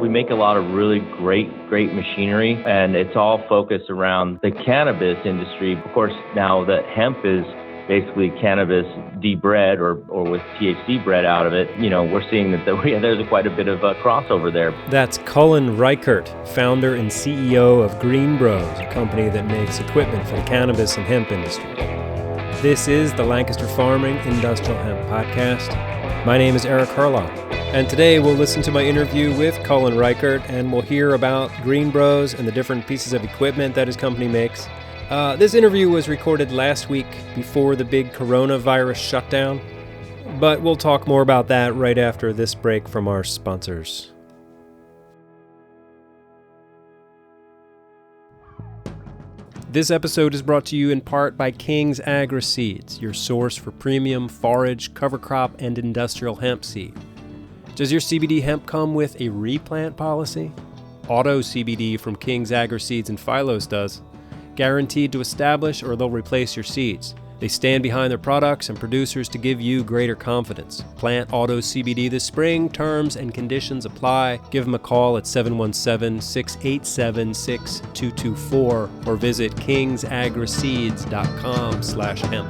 We make a lot of really great machinery, and it's all focused around the cannabis industry. Of course, now that hemp is basically cannabis debred or with THC bred out of it, we're seeing that there's quite a bit of a crossover there. That's Cullen Raichart, founder and CEO of GreenBroz, a company that makes equipment for the cannabis and hemp industry. This is the Lancaster Farming Industrial Hemp Podcast. My name is Eric Harlow, and today we'll listen to my interview with Cullen Raichart, and we'll hear about GreenBroz and the different pieces of equipment that his company makes. This interview was recorded last week before the big coronavirus shutdown, but we'll talk more about that right after this break from our sponsors. This episode is brought to you in part by King's AgriSeeds, your source for premium forage, cover crop, and industrial hemp seed. Does your CBD hemp come with a replant policy? Auto CBD from King's AgriSeeds and Phylos does. Guaranteed to establish or they'll replace your seeds. They stand behind their products and producers to give you greater confidence. Plant Auto CBD this spring. Terms and conditions apply. Give them a call at 717-687-6224 or visit kingsagriseeds.com/hemp.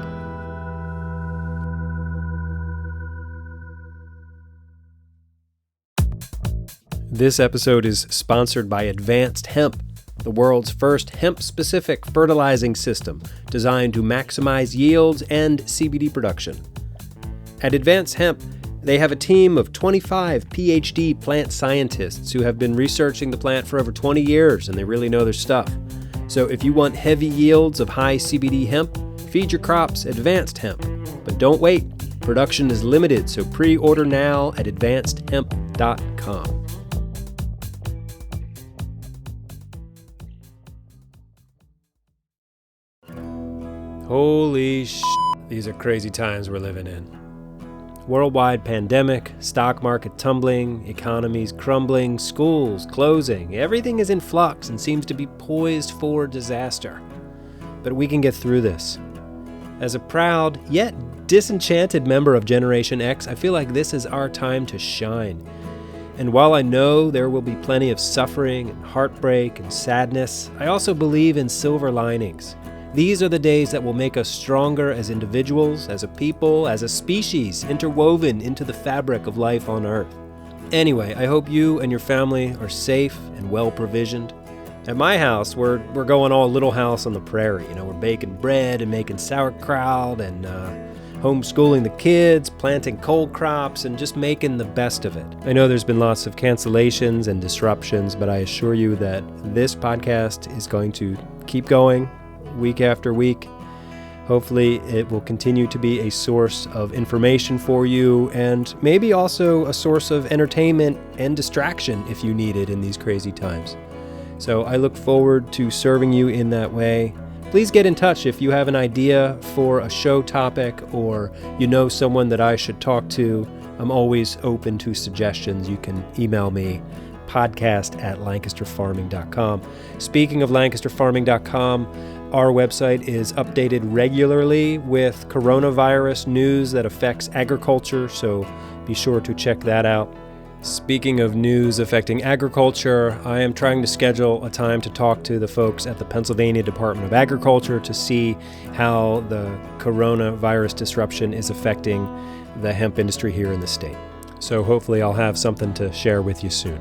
This episode is sponsored by Advanced Hemp, the world's first hemp-specific fertilizing system designed to maximize yields and CBD production. At Advanced Hemp, they have a team of 25 PhD plant scientists who have been researching the plant for over 20 years, and they really know their stuff. So if you want heavy yields of high CBD hemp, feed your crops Advanced Hemp. But don't wait. Production is limited, so pre-order now at advancedhemp.com. Holy shit, these are crazy times we're living in. Worldwide pandemic, stock market tumbling, economies crumbling, schools closing. Everything is in flux and seems to be poised for disaster. But we can get through this. As a proud, yet disenchanted member of Generation X, I feel like this is our time to shine. And while I know there will be plenty of suffering and heartbreak and sadness, I also believe in silver linings. These are the days that will make us stronger as individuals, as a people, as a species, interwoven into the fabric of life on Earth. Anyway, I hope you and your family are safe and well provisioned. At my house, we're going all Little House on the Prairie. We're baking bread and making sauerkraut and homeschooling the kids, planting cold crops, and just making the best of it. I know there's been lots of cancellations and disruptions, but I assure you that this podcast is going to keep going week after week. Hopefully it will continue to be a source of information for you, and maybe also a source of entertainment and distraction if you need it in these crazy times. So I look forward to serving you in that way. Please get in touch if you have an idea for a show topic or you know someone that I should talk to. I'm always open to suggestions. You can email me, podcast@lancasterfarming.com. Speaking of lancasterfarming.com, our website is updated regularly with coronavirus news that affects agriculture, so be sure to check that out. Speaking of news affecting agriculture, I am trying to schedule a time to talk to the folks at the Pennsylvania Department of Agriculture to see how the coronavirus disruption is affecting the hemp industry here in the state. So hopefully I'll have something to share with you soon.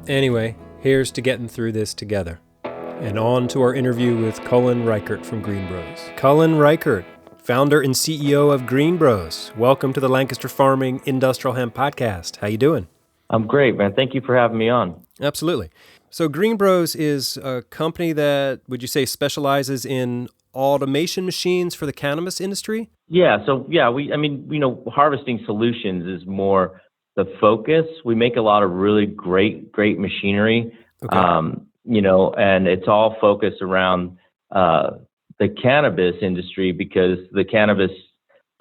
Anyway, here's to getting through this together. And on to our interview with Cullen Raichart from GreenBroz. Cullen Raichart, founder and CEO of GreenBroz. Welcome to the Lancaster Farming Industrial Hemp Podcast. How you doing? I'm great, man. Thank you for having me on. Absolutely. So GreenBroz is a company that, would you say, specializes in automation machines for the cannabis industry? Harvesting solutions is more the focus. We make a lot of really great machinery. Okay. And it's all focused around the cannabis industry because the cannabis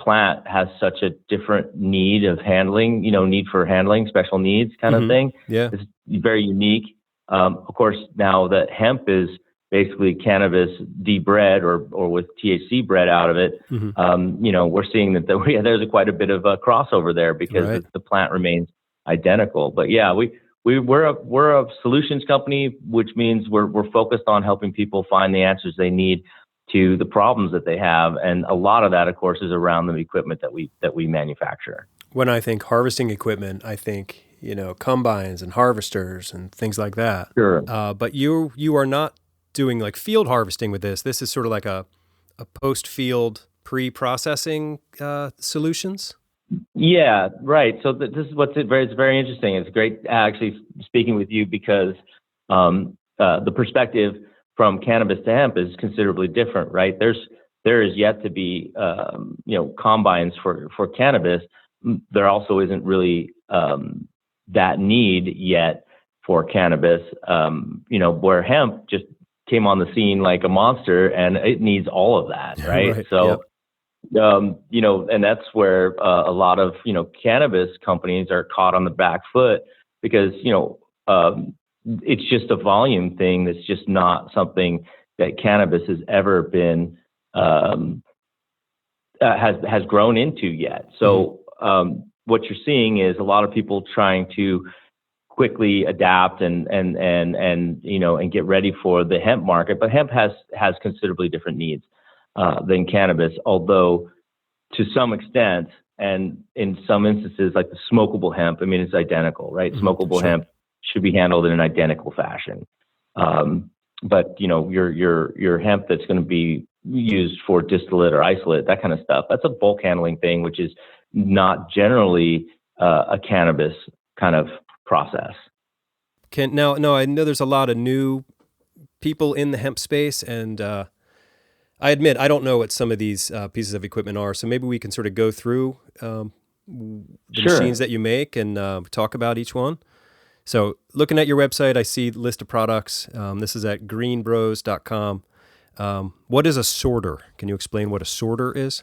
plant has such a different need of handling, need for handling, special needs kind of thing. Yeah. It's very unique. Of course, now that hemp is basically cannabis debred or with THC bred out of it, we're seeing that there's quite a bit of a crossover there because Right. the plant remains identical. But yeah, we we're a solutions company, which means we're focused on helping people find the answers they need to the problems that they have, and a lot of that, of course, is around the equipment that we manufacture. When I think harvesting equipment, I think, combines and harvesters and things like that. Sure. But you are not doing like field harvesting with this. This is sort of like a post-field pre-processing solutions. Yeah, right. So this is it's very interesting. It's great actually speaking with you because the perspective from cannabis to hemp is considerably different, right? There is yet to be combines for cannabis. There also isn't really that need yet for cannabis. Where hemp just came on the scene like a monster, and it needs all of that, right? Right. So. Yep. And that's where a lot of, cannabis companies are caught on the back foot because, it's just a volume thing. That's just not something that cannabis has ever been, has grown into yet. So, what you're seeing is a lot of people trying to quickly adapt and get ready for the hemp market, but hemp has considerably different needs than cannabis, although to some extent, and in some instances, like the smokable hemp, it's identical, right? Smokable hemp should be handled in an identical fashion. But your hemp that's going to be used for distillate or isolate, that kind of stuff, that's a bulk handling thing, which is not generally a cannabis kind of process. No, I know there's a lot of new people in the hemp space, and I admit I don't know what some of these pieces of equipment are, so maybe we can sort of go through the machines that you make and talk about each one. So looking at your website, I see a list of products. This is at greenbroz.com. What is a sorter? Can you explain what a sorter is?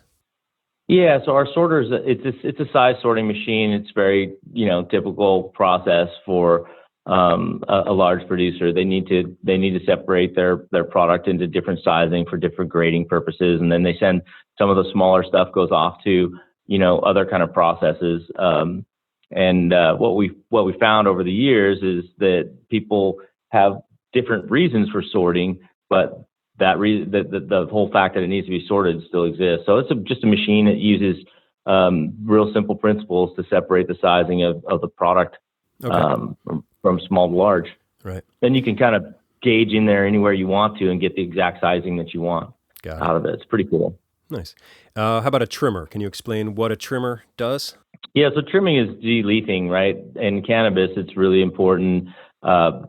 Yeah, so our sorter is it's a size sorting machine. It's very typical process for a large producer. They need to separate their product into different sizing for different grading purposes, and then they send some of the smaller stuff goes off to other kind of processes. And what we found over the years is that people have different reasons for sorting, but that reason, the whole fact that it needs to be sorted still exists. So it's just a machine that uses real simple principles to separate the sizing of the product. Okay. From small to large. Right. Then you can kind of gauge in there anywhere you want to and get the exact sizing that you want out of it. It's pretty cool. Nice. How about a trimmer? Can you explain what a trimmer does? Yeah, so trimming is de-leafing, right? In cannabis, it's really important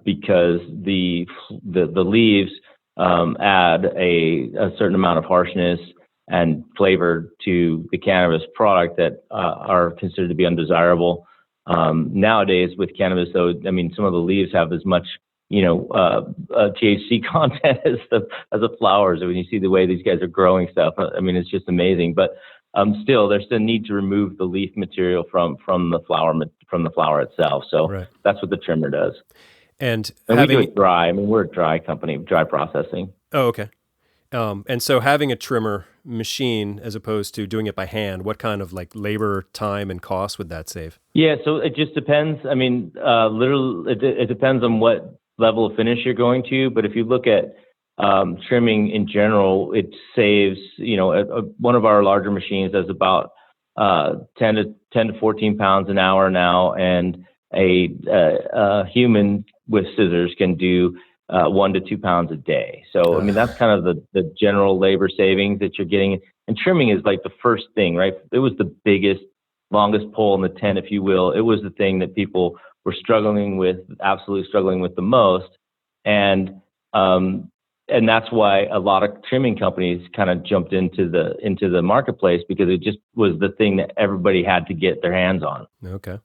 because the leaves add a certain amount of harshness and flavor to the cannabis product that are considered to be undesirable. Nowadays with cannabis, though, some of the leaves have as much, THC content as the flowers. When you see the way these guys are growing stuff, it's just amazing. But still, there's the need to remove the leaf material from the flower itself. So That's what the trimmer does. And we do it dry. We're a dry company, dry processing. Oh, okay. And so having a trimmer machine as opposed to doing it by hand, what kind of like labor, time, and cost would that save? Yeah, so it just depends. Literally, it depends on what level of finish you're going to. But if you look at trimming in general, it saves. One of our larger machines does about 10 to 14 pounds an hour now, and a human with scissors can do 1 to 2 pounds a day. So, that's kind of the general labor savings that you're getting. And trimming is like the first thing, right? It was the biggest, longest pole in the tent, if you will. It was the thing that people were absolutely struggling with the most. And that's why a lot of trimming companies kind of jumped into the marketplace, because it just was the thing that everybody had to get their hands on. Okay.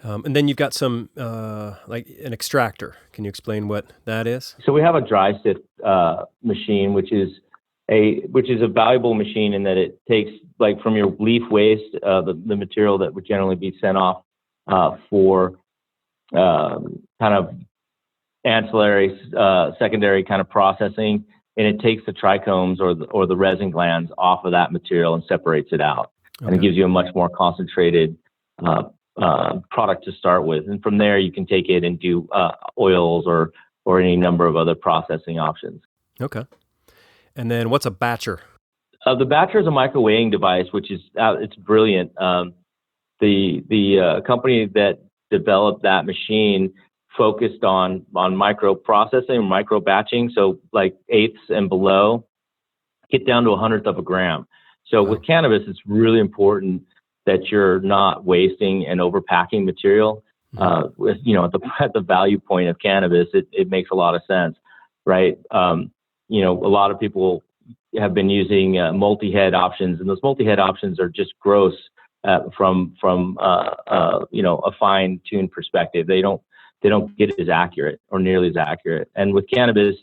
And then you've got some, like an extractor. Can you explain what that is? So we have a dry sift machine, which is a valuable machine in that it takes, like, from your leaf waste, the material that would generally be sent off for kind of ancillary, secondary kind of processing, and it takes the trichomes or the resin glands off of that material and separates it out. Okay. And it gives you a much more concentrated product to start with. And from there, you can take it and do oils or any number of other processing options. Okay. And then what's a batcher? The batcher is a microweighing device, which is it's brilliant. The company that developed that machine focused on micro processing, micro batching, so like eighths and below, get down to 1/100th of a gram. So with cannabis, it's really important that you're not wasting and overpacking material. With at the value point of cannabis, it makes a lot of sense, right? A lot of people have been using multi-head options, and those multi-head options are just gross from a fine-tuned perspective. They don't get as accurate or nearly as accurate. And with cannabis,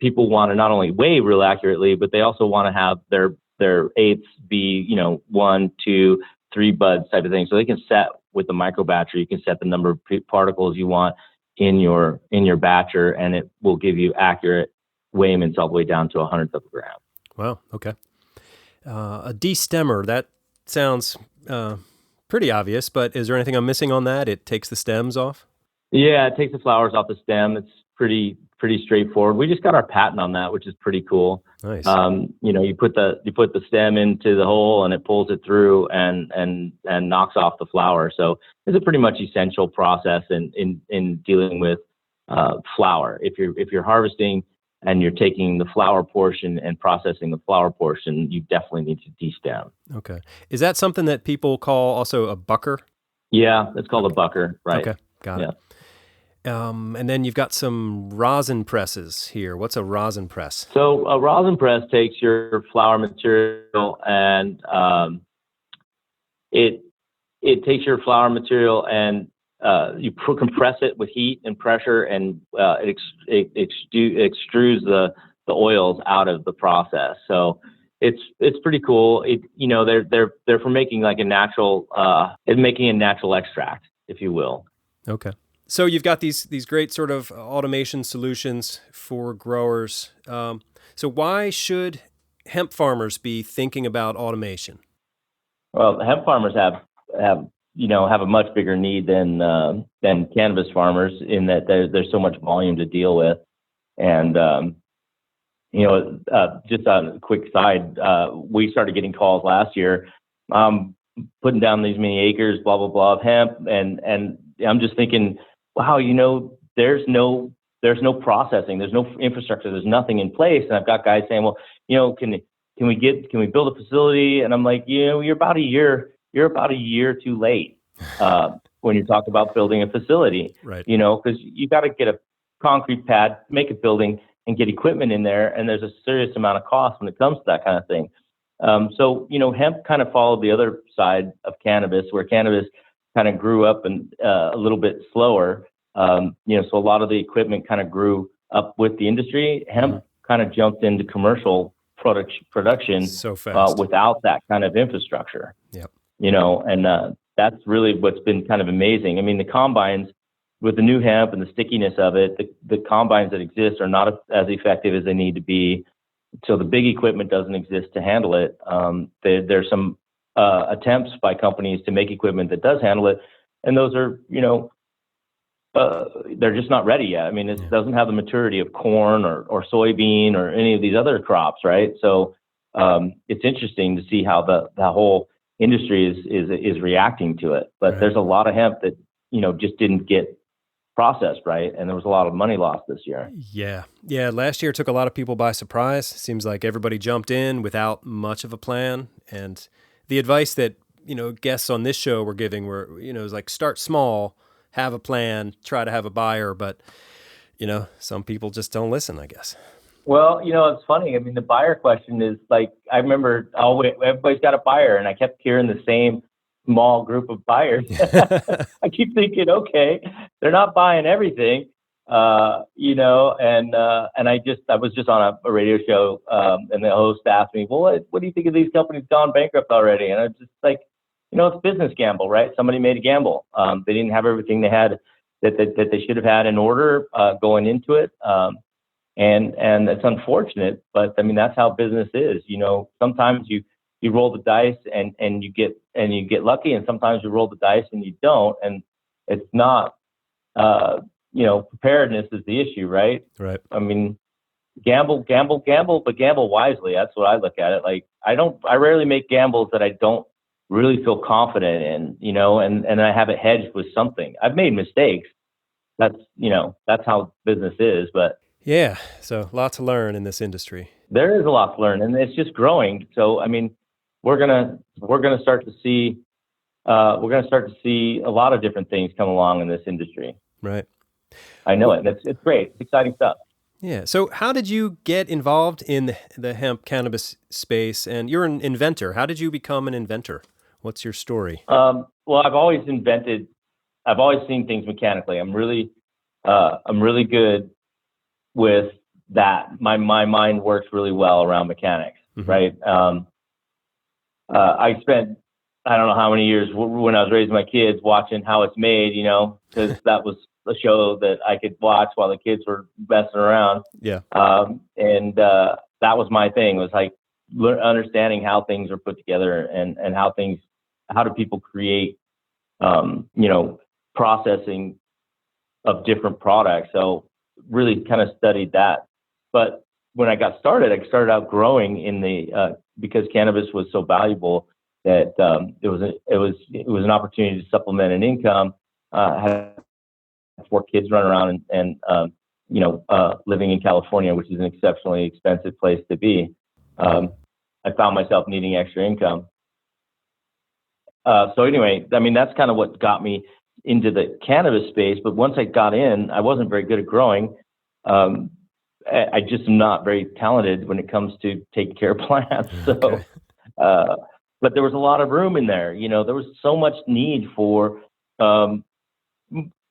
people want to not only weigh real accurately, but they also want to have their eighths be 1, 2, 3 buds type of thing. So they can set with the micro batcher, you can set the number of particles you want in your batcher, and it will give you accurate weighments all the way down to 1/100th of a gram. Wow. Okay. A destemmer, that sounds pretty obvious, but is there anything I'm missing on that? It takes the stems off? Yeah, it takes the flowers off the stem. It's pretty straightforward. We just got our patent on that, which is pretty cool. Nice. You put the stem into the hole and it pulls it through and knocks off the flower. So it's a pretty much essential process in dealing with flower. If you're harvesting and you're taking the flower portion and processing the flower portion, you definitely need to destem. Okay. Is that something that people call also a bucker? Yeah, it's called a bucker, right? Okay, got it. And then you've got some rosin presses here. What's a rosin press? So a rosin press takes your flower material and it takes your flower material and you compress it with heat and pressure, and it extrudes the oils out of the process. So it's pretty cool. They're for making like a natural extract, if you will. Okay. So you've got these great sort of automation solutions for growers. So why should hemp farmers be thinking about automation? Well, the hemp farmers have a much bigger need than cannabis farmers, in that there's so much volume to deal with. And just on a quick side, we started getting calls last year, putting down these many acres, blah blah blah, of hemp, and I'm just thinking, wow, there's no processing, there's no infrastructure, there's nothing in place. And I've got guys saying, well, can we build a facility? And I'm like, you're about a year too late when you talk about building a facility, right? Because you got to get a concrete pad, make a building, and get equipment in there. And there's a serious amount of cost when it comes to that kind of thing. So hemp kind of followed the other side of cannabis, where cannabis kind of grew up and a little bit slower. So a lot of the equipment kind of grew up with the industry. Hemp kind of jumped into commercial production so fast without that kind of infrastructure. Yep. And that's really what's been kind of amazing. I mean, the combines with the new hemp and the stickiness of it, the combines that exist are not as effective as they need to be. So the big equipment doesn't exist to handle it. There's some attempts by companies to make equipment that does handle it, and those are, they're just not ready yet. I mean, it doesn't have the maturity of corn or soybean or any of these other crops, right? So it's interesting to see how the whole industry is reacting to it. But there's a lot of hemp that just didn't get processed right, and there was a lot of money lost this year. Yeah. Last year took a lot of people by surprise. Seems like everybody jumped in without much of a plan, and the advice that guests on this show were giving were is like, start small, have a plan, try to have a buyer, but some people just don't listen, I guess. Well, it's funny. I mean, the buyer question is like, I remember everybody's got a buyer, and I kept hearing the same small group of buyers. I keep thinking, okay, they're not buying everything, and I was just on a radio show, and the host asked me, well, what do you think of these companies gone bankrupt already? And I was just like, it's business gamble, right? Somebody made a gamble. They didn't have everything they had that they should have had in order going into it. And it's unfortunate, but I mean, that's how business is. Sometimes you you roll the dice and you get lucky, and sometimes you roll the dice and you don't. And it's not, preparedness is the issue, right? Right. I mean, gamble, but gamble wisely. That's what I look at it. Like, I rarely make gambles that I don't really feel confident in, and I have it hedged with something. I've made mistakes. That's how business is, but Yeah. So a lot to learn in this industry. there is a lot to learn, and it's just growing. So, I mean, we're gonna start to see a lot of different things come along in this industry. Right. I know it. It's great. It's exciting stuff. Yeah. So how did you get involved in the hemp cannabis space? And you're an inventor. How did you become an inventor? What's your story? Well, I've always seen things mechanically. I'm really good with that. My mind works really well around mechanics, Mhm. right? I spent, I don't know how many years when I was raising my kids watching How It's Made, because that was a show that I could watch while the kids were messing around. Yeah. And that was my thing, was like understanding how things are put together and how do people create, processing of different products. So really kind of studied that. But when I started out growing because cannabis was so valuable that it was an opportunity to supplement an income. I had 4 kids running around and living in California, which is an exceptionally expensive place to be. I found myself needing extra income. So anyway, I mean, that's kind of what got me into the cannabis space. But once I got in, I wasn't very good at growing. I just am not very talented when it comes to taking care of plants. So, Okay. but there was a lot of room in there. There was so much need for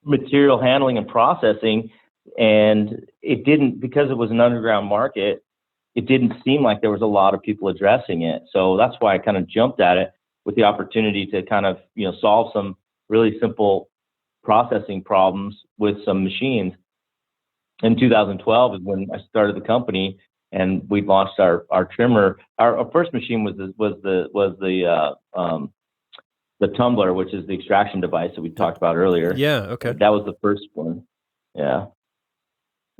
material handling and processing, and it didn't, because it was an underground market, it didn't seem like there was a lot of people addressing it. So that's why I kind of jumped at it with the opportunity to kind of, solve some really simple processing problems with some machines. In 2012 is when I started the company, and we launched our trimmer. Our first machine was the tumbler, which is the extraction device that we talked about earlier. Yeah. Okay. That was the first one. Yeah.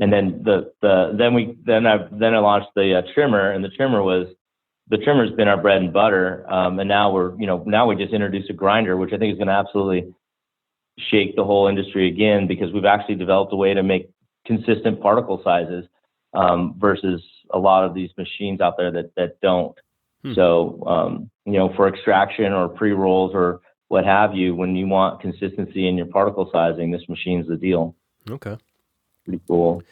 And then I launched the trimmer, and the trimmer's been our bread and butter. And now we just introduced a grinder, which I think is going to absolutely shake the whole industry again, because we've actually developed a way to make consistent particle sizes versus a lot of these machines out there that don't. So, for extraction or pre-rolls or what have you, when you want consistency in your particle sizing, this machine's the deal. Okay. Pretty cool.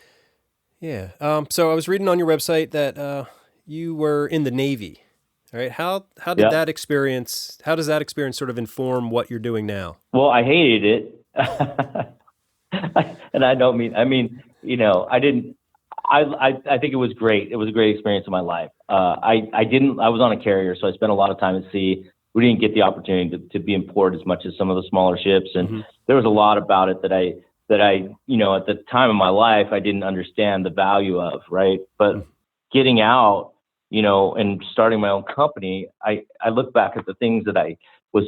Yeah. So I was reading on your website that you were in the Navy. All right. How did that experience? How does that experience sort of inform what you're doing now? Well, I hated it, and I don't mean. I mean, I didn't. I think it was great. It was a great experience in my life. I was on a carrier, so I spent a lot of time at sea. We didn't get the opportunity to be in port as much as some of the smaller ships, and there was a lot about it that I at the time of my life I didn't understand the value of, right? But getting out, and starting my own company, I look back at the things that I was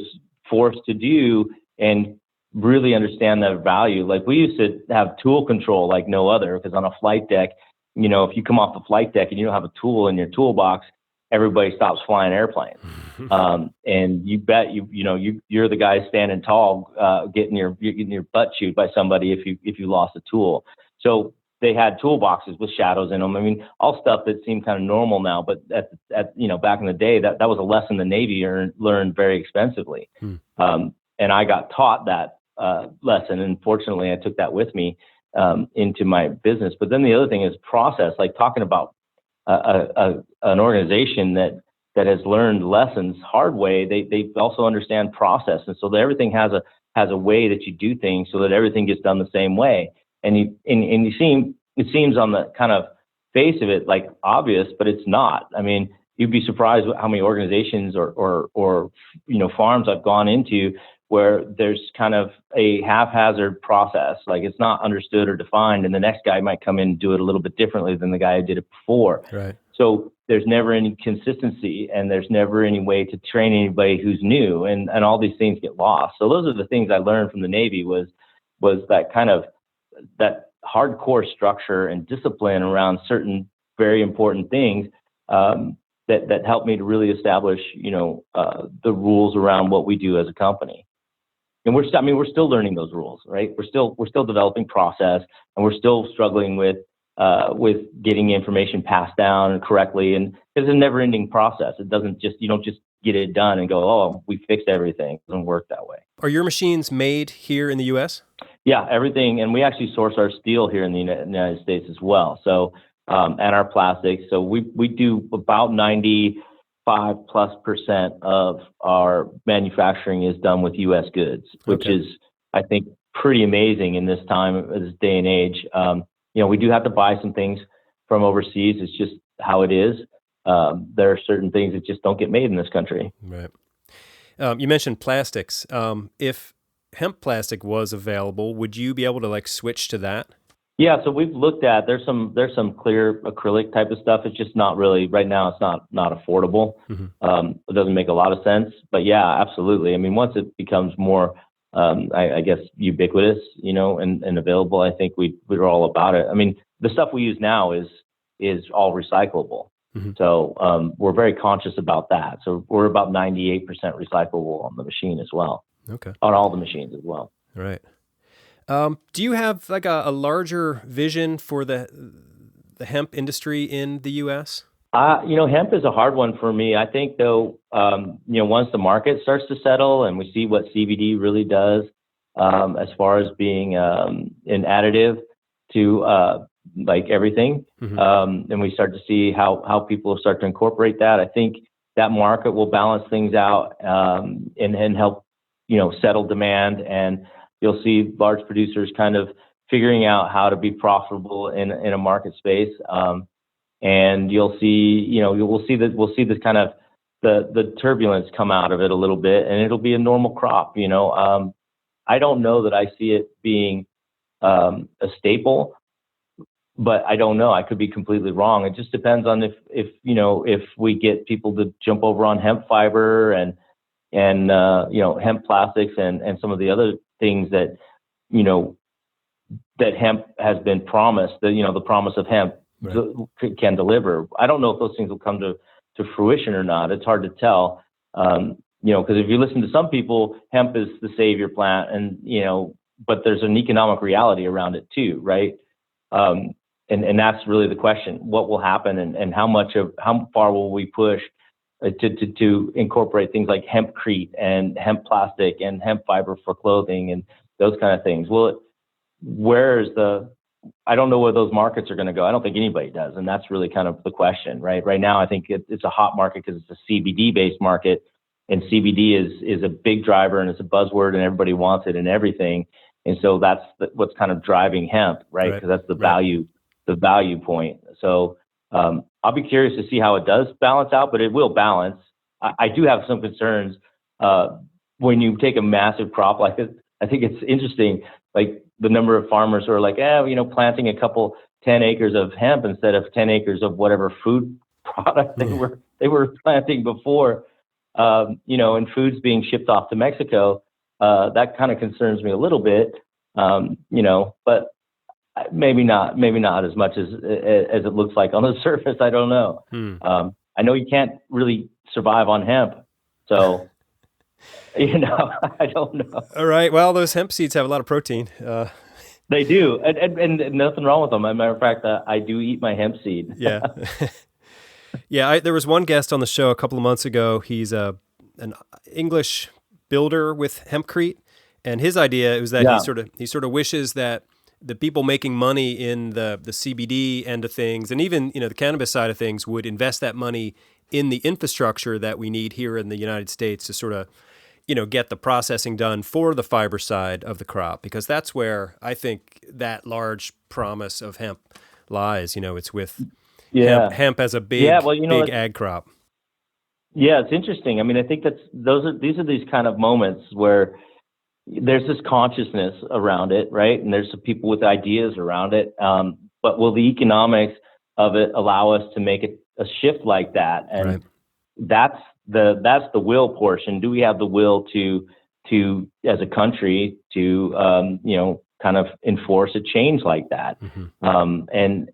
forced to do and really understand that value. Like, we used to have tool control like no other, because on a flight deck, if you come off the flight deck and you don't have a tool in your toolbox, everybody stops flying airplanes. And you bet you're the guy standing tall, getting your butt chewed by somebody if you lost a tool. So they had toolboxes with shadows in them. I mean, all stuff that seemed kind of normal now, but at back in the day, that was a lesson the Navy learned very expensively. And I got taught that lesson, and fortunately I took that with me into my business. But then the other thing is process, like talking about an organization that has learned lessons hard way. They also understand process, and so that everything has a way that you do things, so that everything gets done the same way. And it seems on the kind of face of it like obvious, but it's not. I mean, you'd be surprised how many organizations or farms I've gone into where there's kind of a haphazard process, like it's not understood or defined, and the next guy might come in and do it a little bit differently than the guy who did it before. Right. So there's never any consistency, and there's never any way to train anybody who's new, and all these things get lost. So those are the things I learned from the Navy was that kind of that hardcore structure and discipline around certain very important things that helped me to really establish, the rules around what we do as a company. And we're still learning those rules, right? We're still developing process, and we're still struggling with getting information passed down correctly. And it's a never-ending process. You don't just get it done and go, oh, we fixed everything. It doesn't work that way. Are your machines made here in the U.S.? Yeah, everything. And we actually source our steel here in the United States as well. So, and our plastics. So we do about 95+% of our manufacturing is done with U.S. goods, which is, I think, pretty amazing in this day and age. We do have to buy some things from overseas. It's just how it is. There are certain things that just don't get made in this country. Right. You mentioned plastics. If hemp plastic was available, would you be able to switch to that? Yeah, so we've looked at, there's some clear acrylic type of stuff. It's just not really, right now it's not affordable. Mm-hmm. It doesn't make a lot of sense, but yeah, absolutely. I mean, once it becomes more, I guess, ubiquitous, and available, I think we're all about it. I mean, the stuff we use now is all recyclable. Mm-hmm. So we're very conscious about that. So we're about 98% recyclable on the machine as well. Okay. On all the machines as well. Right. Do you have a larger vision for the hemp industry in the U.S.? Hemp is a hard one for me. I think, though, once the market starts to settle and we see what CBD really does, as far as being an additive to everything, mm-hmm. And we start to see how people start to incorporate that, I think that market will balance things out and help, settle demand, and you'll see large producers kind of figuring out how to be profitable in a market space. And you'll see, we'll see the kind of the turbulence come out of it a little bit, and it'll be a normal crop. I don't know that I see it being a staple, but I don't know. I could be completely wrong. It just depends on if we get people to jump over on hemp fiber and hemp plastics and some of the other things that that hemp has been promised. The promise of hemp. Right. Can deliver. I don't know if those things will come to fruition or not. It's hard to tell, because if you listen to some people, hemp is the savior plant, and but there's an economic reality around it too, right? And that's really the question: what will happen, and how far will we push to incorporate things like hempcrete and hemp plastic and hemp fiber for clothing and those kind of things? I don't know where those markets are going to go. I don't think anybody does. And that's really kind of the question, right? Right now, I think it's a hot market because it's a CBD-based market, and CBD is a big driver, and it's a buzzword, and everybody wants it and everything. And so that's what's kind of driving hemp, right? Because that's the value point. So I'll be curious to see how it does balance out, but it will balance. I do have some concerns when you take a massive crop like this. I think it's interesting, the number of farmers who are planting a couple 10 acres of hemp instead of 10 acres of whatever food product they were planting before, and food's being shipped off to Mexico. That kind of concerns me a little bit, but maybe not as much as it looks like on the surface. I don't know. I know you can't really survive on hemp, so. I don't know. All right. Well, those hemp seeds have a lot of protein. They do, and nothing wrong with them. As a matter of fact, I do eat my hemp seed. Yeah. Yeah. There was one guest on the show a couple of months ago. He's an English builder with hempcrete, and his idea was that he sort of wishes that the people making money in the CBD end of things, and even the cannabis side of things, would invest that money in the infrastructure that we need here in the United States to sort of get the processing done for the fiber side of the crop, because that's where I think that large promise of hemp lies. It's with hemp as a big ag crop. Yeah, it's interesting. I mean, I think these are these kind of moments where there's this consciousness around it, right? And there's some people with ideas around it. But will the economics of it allow us to make it shift like that, and Right. that's the will portion. Do we have the will to as a country to kind of enforce a change like that? And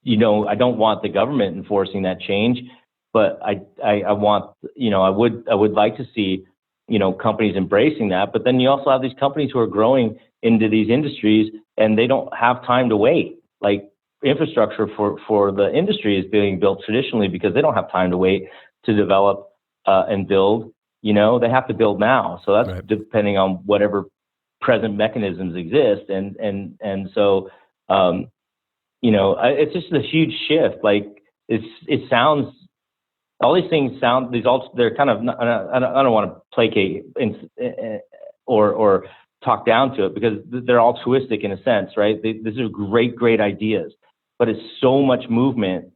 I don't want the government enforcing that change, but I want, I would like to see, companies embracing that. But then you also have these companies who are growing into these industries and they don't have time to wait. Like infrastructure for the industry is being built traditionally because they don't have time to wait to develop and build. They have to build now. So that's Right. depending on whatever present mechanisms exist. And so, it's just a huge shift. Like it sounds, all these things sound, they're kind of, I don't want to placate or talk down to it because they're altruistic in a sense, right? These are great ideas, but it's so much movement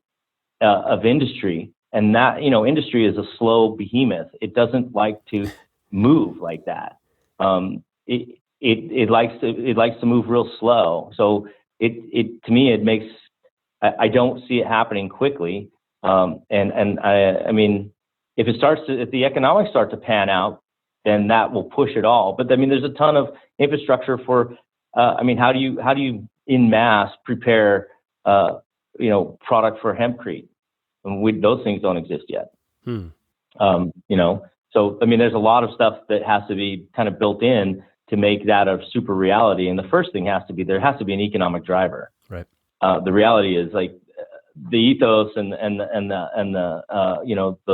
of industry. And that, industry is a slow behemoth. It doesn't like to move like that. It likes to move real slow. So to me, it makes, I don't see it happening quickly. And I mean, if the economics start to pan out, then that will push it all. But I mean, there's a ton of infrastructure for, how do you in mass prepare, product for hempcrete? And those things don't exist yet. So, I mean, there's a lot of stuff that has to be kind of built in to make that a super reality. And the first thing there has to be an economic driver. Right. The reality is like the ethos and the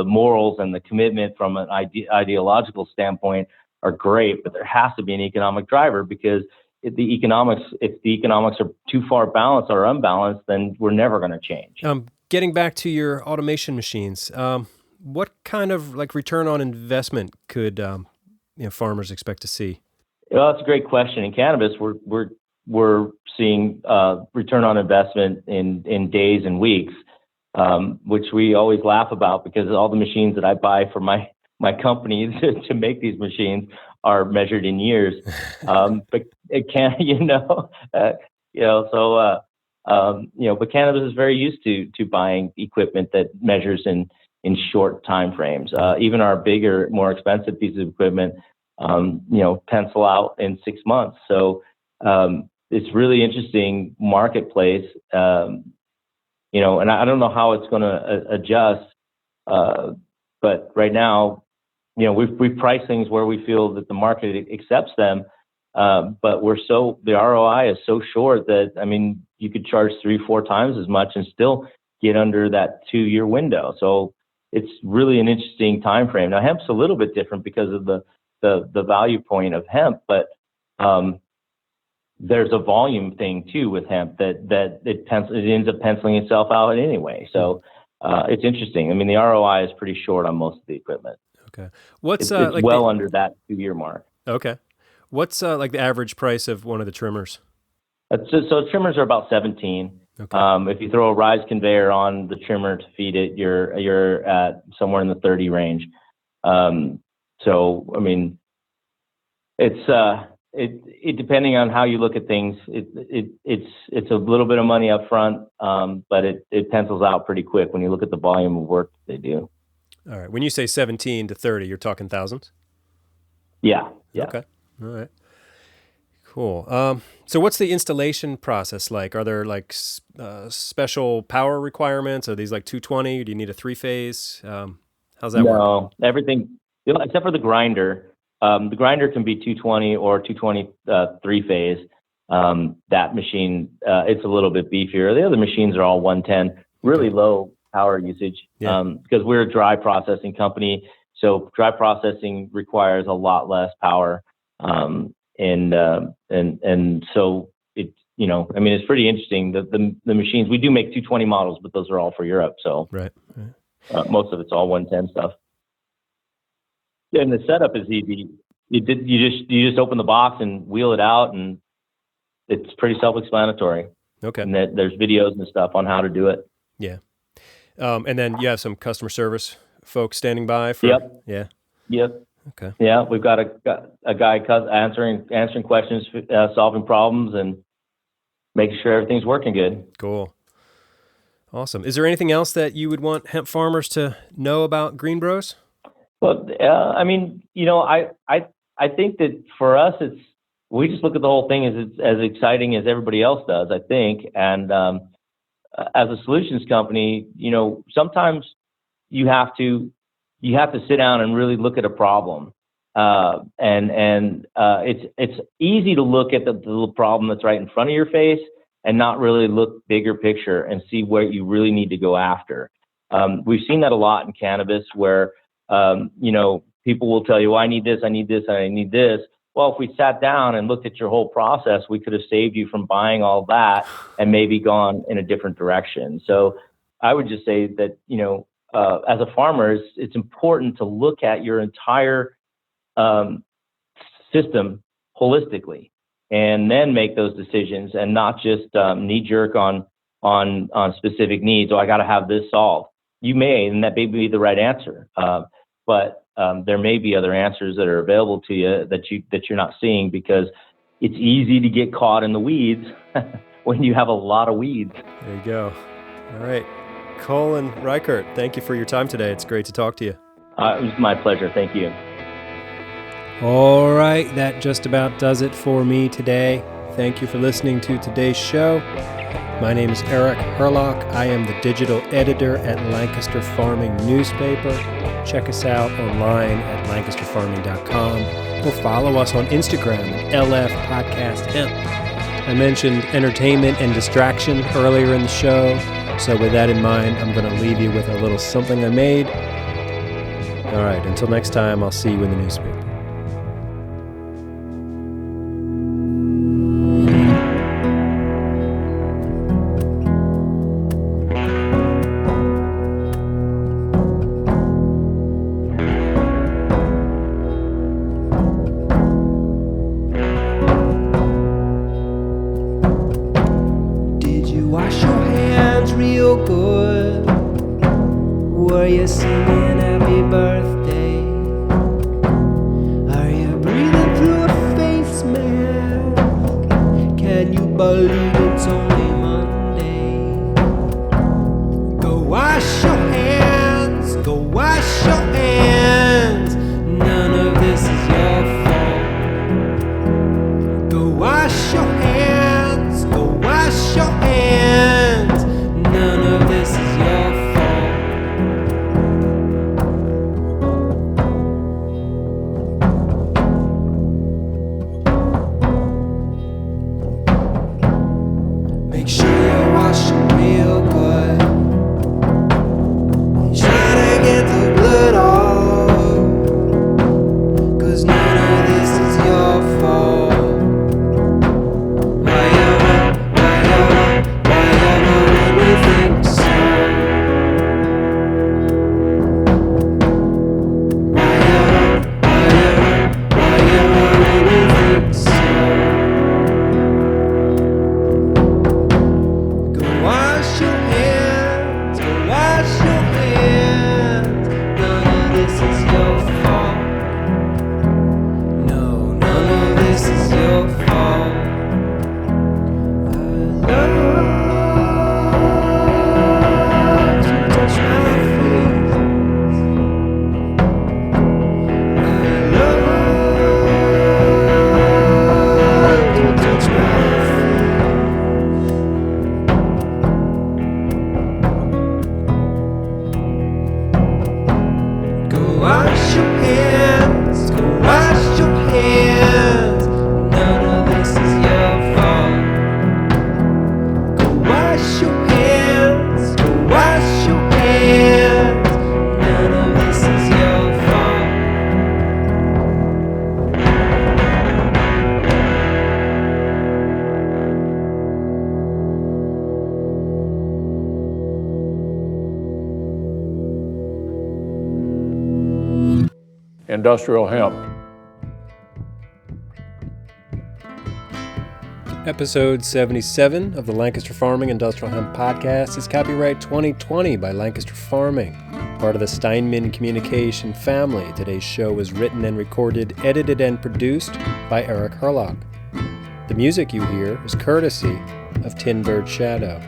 morals and the commitment from an ideological standpoint are great, but there has to be an economic driver because if the economics are too far balanced or unbalanced, then we're never going to change. Getting back to your automation machines, what kind of like return on investment could farmers expect to see? Well, that's a great question. In cannabis, we're seeing return on investment in days and weeks, which we always laugh about because all the machines that I buy for my company to make these machines are measured in years. But it can, but cannabis is very used to buying equipment that measures in short time frames. Even our bigger, more expensive pieces of equipment, pencil out in 6 months. So it's really interesting marketplace, and I don't know how it's going to adjust, but right now, we've priced things where we feel that the market accepts them, but the ROI is so short that, I mean, you could charge 3-4 times as much and still get under that 2-year window. So it's really an interesting time frame. Now, hemp's a little bit different because of the value point of hemp, but there's a volume thing too with hemp that it ends up penciling itself out anyway. So it's interesting. I mean, the ROI is pretty short on most of the equipment. Okay. What's it's like well under that 2-year mark. Okay. What's like the average price of one of the trimmers? So trimmers are about 17. Okay. If you throw a rise conveyor on the trimmer to feed it, you're at somewhere in the 30 range. So I mean, it depending on how you look at things, it's a little bit of money up front, but it pencils out pretty quick when you look at the volume of work they do. All right. When you say 17 to 30, you're talking thousands? Yeah. Okay. All right. Cool. So what's the installation process like? Are there like special power requirements? Are these like 220? Do you need a 3-phase? How's that work? No, everything, except for the grinder. The grinder can be 220 or 220 3-phase. That machine, it's a little bit beefier. The other machines are all 110, really low power usage, because we're a dry processing company. So dry processing requires a lot less power. And so it, I mean, it's pretty interesting. The machines, we do make 220 models, but those are all for Europe. So right. most of it's all 110 stuff. Yeah, and the setup is easy. You just open the box and wheel it out, and it's pretty self-explanatory. Okay. And there's videos and stuff on how to do it. Yeah. And then you have some customer service folks standing by for. Yep. Yeah. Yep. Okay. Yeah, we've got a guy answering questions, solving problems, and making sure everything's working good. Cool. Awesome. Is there anything else that you would want hemp farmers to know about GreenBroz? Well, I mean, I think that for us, we just look at the whole thing as it's as exciting as everybody else does, I think. And as a solutions company, sometimes you have to sit down and really look at a problem. It's easy to look at the problem that's right in front of your face and not really look bigger picture and see where you really need to go after. We've seen that a lot in cannabis where, people will tell you, well, I need this, I need this, I need this. Well, if we sat down and looked at your whole process, we could have saved you from buying all that and maybe gone in a different direction. So I would just say that, as a farmer, it's important to look at your entire system holistically and then make those decisions and not just knee jerk on specific needs. Oh, I got to have this solved. You may, and that may be the right answer. But there may be other answers that are available to you that you're not seeing, because it's easy to get caught in the weeds when you have a lot of weeds. There you go. All right. Cullen Raichart, thank you for your time today. It's great to talk to you. It was my pleasure. Thank you. All right. That just about does it for me today. Thank you for listening to today's show. My name is Eric Herlock. I am the digital editor at Lancaster Farming Newspaper. Check us out online at lancasterfarming.com or follow us on Instagram at LF Podcast Hemp. I mentioned entertainment and distraction earlier in the show, so with that in mind, I'm going to leave you with a little something I made. All right, until next time, I'll see you in the newspaper. Wash your hands real good. Were you singing happy birthday? Are you breathing through a face mask? Can you believe it's only Monday? Go wash your hands. Go wash your hands. None of this is your fault. Go wash your hands. Go wash your hands. None of this is your fault. Make sure you wash them real good. Try to get the blood off, 'cause none of this is your fault. Industrial hemp. Episode 77 of the Lancaster Farming Industrial Hemp Podcast is copyright 2020 by Lancaster Farming, part of the Steinman Communication family. Today's show was written and recorded, edited and produced by Eric Herlock. The music you hear is courtesy of Tin Bird Shadow.